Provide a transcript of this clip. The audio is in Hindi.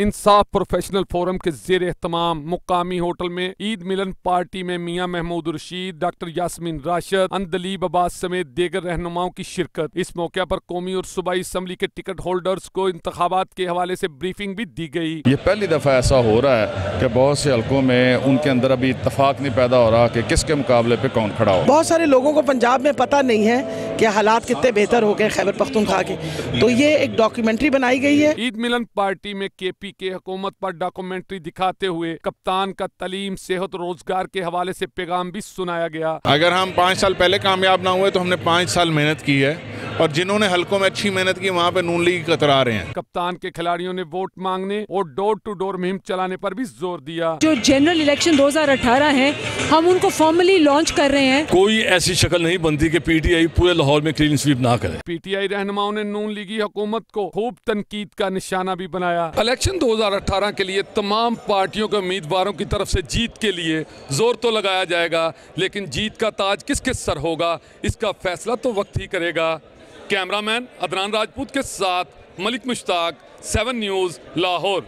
इंसाफ प्रोफेशनल फोरम के ज़ेर एहतमाम मुकामी होटल में ईद मिलन पार्टी में मियां महमूद रशीद, डॉक्टर यास्मीन राशिद, अंदलीब अब्बास समेत दीगर रहनुमाओं की शिरकत। इस मौके पर कौमी और सूबाई असम्बली के टिकट होल्डर्स को इंतखाबात के हवाले से ब्रीफिंग भी दी गई। ये पहली दफा ऐसा हो रहा है कि बहुत से हलकों में उनके अंदर अभी इत्तफाक नहीं पैदा हो रहा कि किसके मुकाबले पे कौन खड़ा हो। बहुत सारे लोगों को पंजाब में पता नहीं है कि हालात कितने बेहतर हो गए खैबर पख्तूनख्वा के, तो ये एक डॉक्यूमेंट्री बनाई गई है। ईद मिलन पार्टी में केपी के हुकूमत पर डॉक्यूमेंट्री दिखाते हुए कप्तान का तालीम, सेहत, रोजगार के हवाले से पैगाम भी सुनाया गया। अगर हम 5 साल पहले कामयाब ना हुए तो हमने 5 साल मेहनत की है, और जिन्होंने हलकों में अच्छी मेहनत की वहाँ पे नून लीग कतरा रहे हैं। कप्तान के खिलाड़ियों ने वोट मांगने और डोर टू डोर मुहिम चलाने पर भी जोर दिया। जो जनरल इलेक्शन 2018 है, हम उनको फॉर्मली लॉन्च कर रहे हैं। कोई ऐसी शक्ल नहीं बनती कि पीटीआई पूरे लाहौर में क्लीन स्वीप ना करे। पीटीआई रहनुमाओं ने नून लीगी हुकूमत को खूब तनकीद का निशाना भी बनाया। इलेक्शन 2018 के लिए तमाम पार्टियों के उम्मीदवारों की तरफ से जीत के लिए जोर तो लगाया जाएगा, लेकिन जीत का ताज किसके सर होगा इसका फैसला तो वक्त ही करेगा। कैमरामैन अदनान राजपूत के साथ मलिक मुश्ताक, 7 न्यूज़, लाहौर।